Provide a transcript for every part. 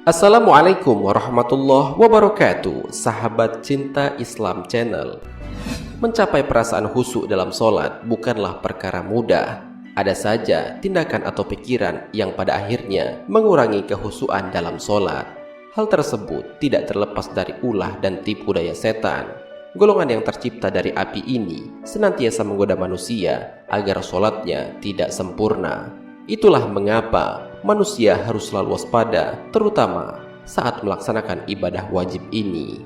Assalamualaikum warahmatullahi wabarakatuh, sahabat cinta Islam channel. Mencapai perasaan khusyuk dalam sholat bukanlah perkara mudah. Ada saja tindakan atau pikiran yang pada akhirnya mengurangi kekhusyukan dalam sholat. Hal tersebut tidak terlepas dari ulah dan tipu daya setan. Golongan yang tercipta dari api ini senantiasa menggoda manusia agar sholatnya tidak sempurna. Itulah mengapa manusia harus selalu waspada, terutama saat melaksanakan ibadah wajib ini.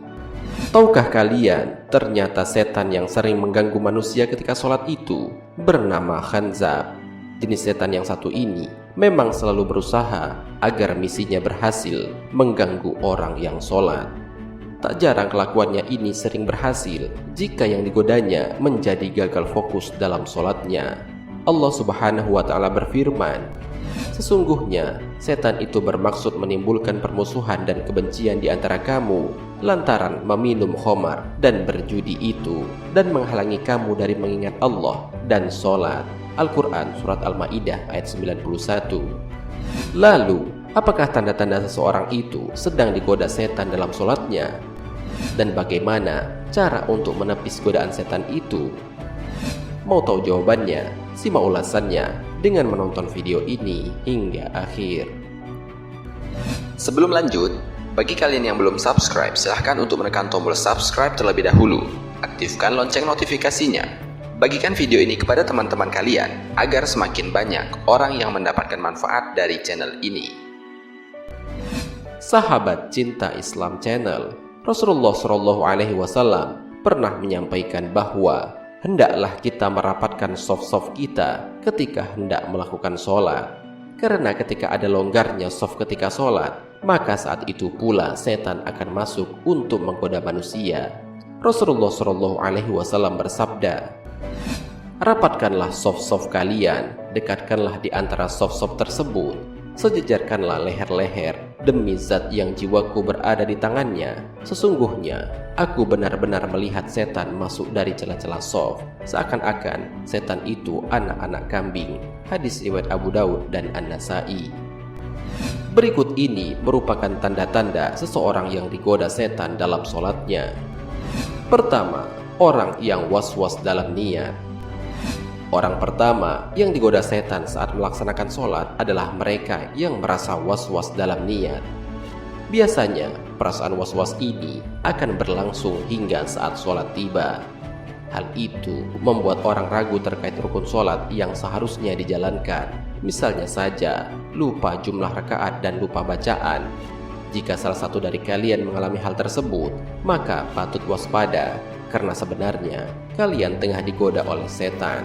Tahukah kalian, ternyata setan yang sering mengganggu manusia ketika sholat itu bernama Khanzab. Jenis setan yang satu ini memang selalu berusaha agar misinya berhasil mengganggu orang yang sholat. Tak jarang kelakuannya ini sering berhasil jika yang digodanya menjadi gagal fokus dalam sholatnya. Allah Subhanahu wa Ta'ala berfirman, "Sesungguhnya setan itu bermaksud menimbulkan permusuhan dan kebencian di antara kamu lantaran meminum khamar dan berjudi itu, dan menghalangi kamu dari mengingat Allah dan sholat." Al-Quran Surat Al-Ma'idah ayat 91. Lalu, apakah tanda-tanda seseorang itu sedang digoda setan dalam sholatnya? Dan bagaimana cara untuk menepis godaan setan itu? Mau tahu jawabannya? Simak ulasannya dengan menonton video ini hingga akhir. Sebelum lanjut, bagi kalian yang belum subscribe, silahkan untuk menekan tombol subscribe terlebih dahulu. Aktifkan lonceng notifikasinya. Bagikan video ini kepada teman-teman kalian agar semakin banyak orang yang mendapatkan manfaat dari channel ini. Sahabat cinta Islam channel, Rasulullah SAW pernah menyampaikan bahwa hendaklah kita merapatkan shaf-shaf kita ketika hendak melakukan sholat. Karena ketika ada longgarnya shaf ketika sholat, maka saat itu pula setan akan masuk untuk menggoda manusia. Rasulullah SAW bersabda, "Rapatkanlah shaf-shaf kalian, dekatkanlah di antara shaf-shaf tersebut, sejajarkanlah leher-leher, demi zat yang jiwaku berada di tangannya. Sesungguhnya aku benar-benar melihat setan masuk dari celah-celah shaf, seakan-akan setan itu anak-anak kambing." Hadis riwayat Abu Daud dan An-Nasai. Berikut ini merupakan tanda-tanda seseorang yang digoda setan dalam sholatnya. Pertama, orang yang was-was dalam niat. Orang pertama yang digoda setan saat melaksanakan sholat adalah mereka yang merasa was-was dalam niat. Biasanya, perasaan was-was ini akan berlangsung hingga saat sholat tiba. Hal itu membuat orang ragu terkait rukun sholat yang seharusnya dijalankan. Misalnya saja, lupa jumlah rakaat dan lupa bacaan. Jika salah satu dari kalian mengalami hal tersebut, maka patut waspada, karena sebenarnya kalian tengah digoda oleh setan.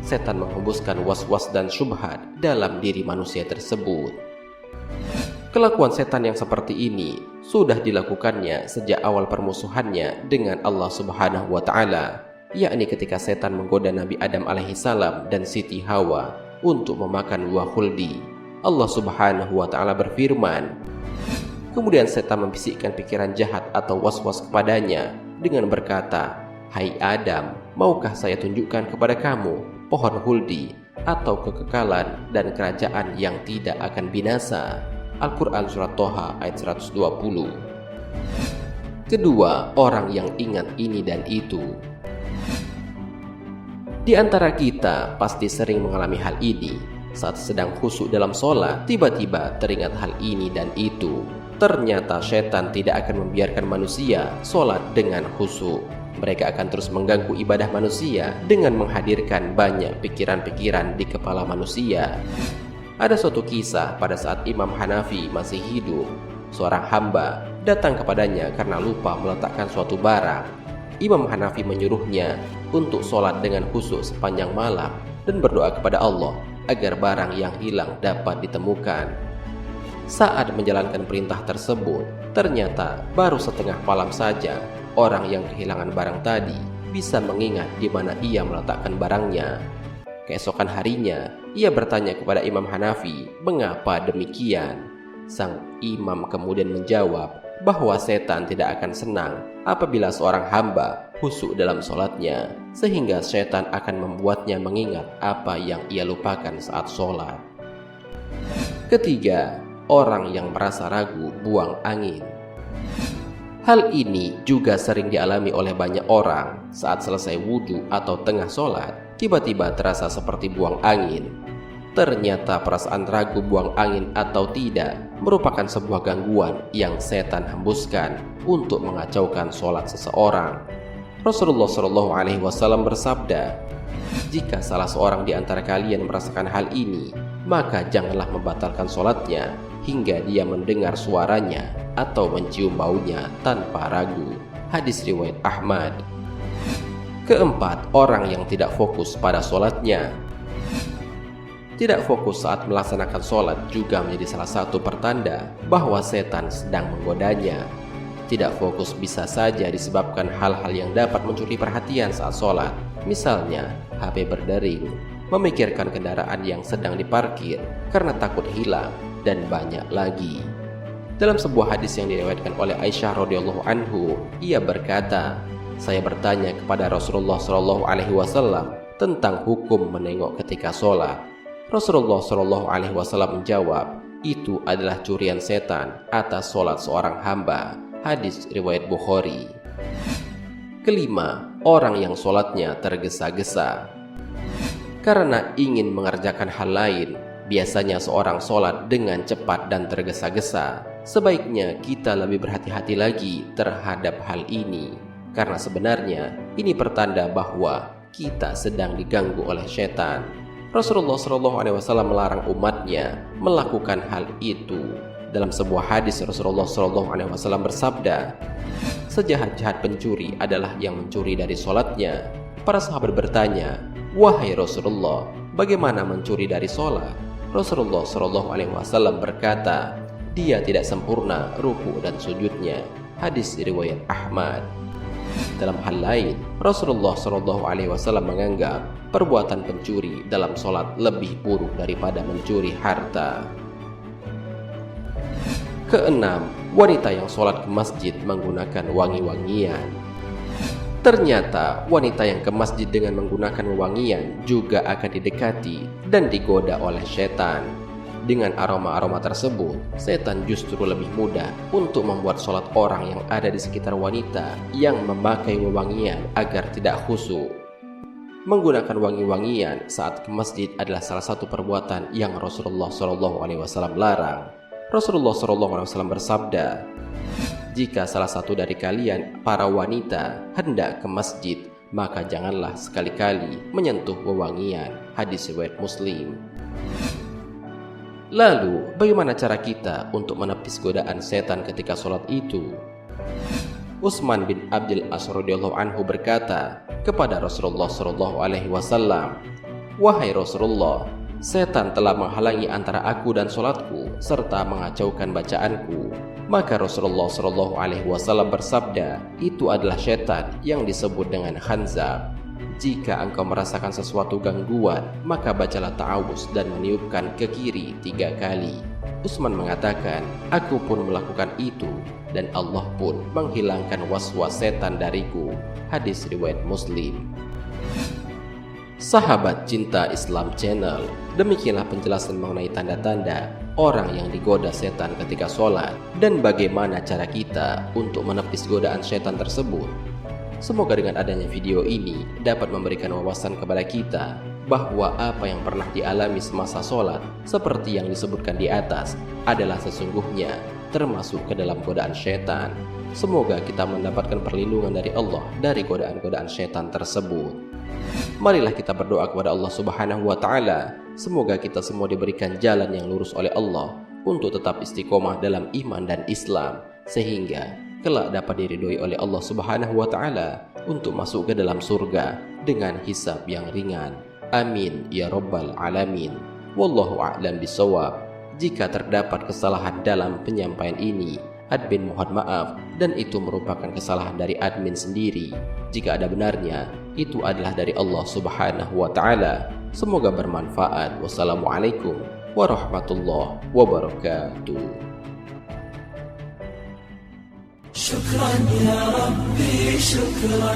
Setan menghembuskan was-was dan syubhat dalam diri manusia tersebut. Kelakuan setan yang seperti ini sudah dilakukannya sejak awal permusuhannya dengan Allah Subhanahu wa Ta'ala, yakni ketika setan menggoda Nabi Adam alaihissalam dan Siti Hawa untuk memakan buah khuldi. Allah Subhanahu wa Ta'ala berfirman, kemudian setan membisikkan pikiran jahat atau was-was kepadanya dengan berkata, "Hai Adam, maukah saya tunjukkan kepada kamu pohon huldi atau kekekalan dan kerajaan yang tidak akan binasa?" Al-Quran Surat Toha ayat 120. Kedua, orang yang ingat ini dan itu. Di antara kita pasti sering mengalami hal ini. Saat sedang khusyuk dalam sholat, tiba-tiba teringat hal ini dan itu. Ternyata setan tidak akan membiarkan manusia sholat dengan khusyuk. Mereka akan terus mengganggu ibadah manusia dengan menghadirkan banyak pikiran-pikiran di kepala manusia. Ada suatu kisah pada saat Imam Hanafi masih hidup. Seorang hamba datang kepadanya karena lupa meletakkan suatu barang. Imam Hanafi menyuruhnya untuk sholat dengan khusyuk sepanjang malam dan berdoa kepada Allah agar barang yang hilang dapat ditemukan. Saat menjalankan perintah tersebut, ternyata baru setengah malam saja orang yang kehilangan barang tadi bisa mengingat di mana ia meletakkan barangnya. Keesokan harinya, ia bertanya kepada Imam Hanafi, mengapa demikian? Sang imam kemudian menjawab bahwa setan tidak akan senang apabila seorang hamba khusyuk dalam sholatnya, sehingga setan akan membuatnya mengingat apa yang ia lupakan saat sholat. Ketiga, orang yang merasa ragu buang angin. Hal ini juga sering dialami oleh banyak orang saat selesai wudhu atau tengah sholat, tiba-tiba terasa seperti buang angin. Ternyata perasaan ragu buang angin atau tidak merupakan sebuah gangguan yang setan hembuskan untuk mengacaukan sholat seseorang. Rasulullah SAW bersabda, "Jika salah seorang di antara kalian merasakan hal ini, maka janganlah membatalkan sholatnya hingga dia mendengar suaranya atau mencium baunya tanpa ragu." Hadis riwayat Ahmad. Keempat, orang yang tidak fokus pada sholatnya. Tidak fokus saat melaksanakan sholat juga menjadi salah satu pertanda bahwa setan sedang menggodanya. Tidak fokus bisa saja disebabkan hal-hal yang dapat mencuri perhatian saat sholat. Misalnya, HP berdering, memikirkan kendaraan yang sedang diparkir karena takut hilang, dan banyak lagi. Dalam sebuah hadis yang diriwayatkan oleh Aisyah radhiyallahu anhu, ia berkata, "Saya bertanya kepada Rasulullah SAW tentang hukum menengok ketika sholat. Rasulullah SAW menjawab, itu adalah curian setan atas sholat seorang hamba." Hadis riwayat Bukhari. Kelima, orang yang sholatnya tergesa-gesa. Karena ingin mengerjakan hal lain, biasanya seorang sholat dengan cepat dan tergesa-gesa. Sebaiknya kita lebih berhati-hati lagi terhadap hal ini, karena sebenarnya ini pertanda bahwa kita sedang diganggu oleh setan. Rasulullah SAW melarang umatnya melakukan hal itu. Dalam sebuah hadis Rasulullah SAW bersabda, "Sejahat-jahat pencuri adalah yang mencuri dari sholatnya." Para sahabat bertanya, "Wahai Rasulullah, bagaimana mencuri dari sholat?" Rasulullah SAW berkata, "Dia tidak sempurna ruku dan sujudnya." Hadis riwayat Ahmad. Dalam hal lain, Rasulullah SAW menganggap perbuatan pencuri dalam sholat lebih buruk daripada mencuri harta. Keenam, wanita yang sholat ke masjid menggunakan wangi-wangian. Ternyata wanita yang ke masjid dengan menggunakan wewangian juga akan didekati dan digoda oleh setan. Dengan aroma-aroma tersebut, setan justru lebih mudah untuk membuat sholat orang yang ada di sekitar wanita yang memakai wewangian agar tidak khusyuk. Menggunakan wangi-wangian saat ke masjid adalah salah satu perbuatan yang Rasulullah SAW larang. Rasulullah SAW bersabda, "Jika salah satu dari kalian para wanita hendak ke masjid, maka janganlah sekali-kali menyentuh wewangian." Hadis riwayat Muslim. Lalu, bagaimana cara kita untuk menepis godaan setan ketika sholat itu? Utsman bin Abdul As radhiyallahu anhu berkata kepada Rasulullah SAW, "Wahai Rasulullah, setan telah menghalangi antara aku dan sholatku serta mengacaukan bacaanku." Maka Rasulullah SAW bersabda, "Itu adalah setan yang disebut dengan khanzab. Jika engkau merasakan sesuatu gangguan, maka bacalah ta'awuz dan meniupkan ke kiri 3 kali." Utsman mengatakan, "Aku pun melakukan itu dan Allah pun menghilangkan waswas setan dariku." Hadis riwayat Muslim. Sahabat Cinta Islam Channel, demikianlah penjelasan mengenai tanda-tanda orang yang digoda setan ketika sholat dan bagaimana cara kita untuk menepis godaan setan tersebut. Semoga dengan adanya video ini dapat memberikan wawasan kepada kita bahwa apa yang pernah dialami semasa sholat seperti yang disebutkan di atas adalah sesungguhnya termasuk ke dalam godaan setan. Semoga kita mendapatkan perlindungan dari Allah dari godaan-godaan setan tersebut. Marilah kita berdoa kepada Allah Subhanahu wa Ta'ala. Semoga kita semua diberikan jalan yang lurus oleh Allah untuk tetap istiqomah dalam iman dan Islam, sehingga kelak dapat diridhoi oleh Allah Subhanahu wa Ta'ala untuk masuk ke dalam surga dengan hisab yang ringan. Amin ya rabbal alamin. Wallahu a'lam bishawab. Jika terdapat kesalahan dalam penyampaian ini, admin mohon maaf, dan itu merupakan kesalahan dari admin sendiri. Jika ada benarnya, itu adalah dari Allah Subhanahu wa Ta'ala. Semoga bermanfaat. Wassalamualaikum warahmatullahi wabarakatuh. شكرا يا ربي شكرا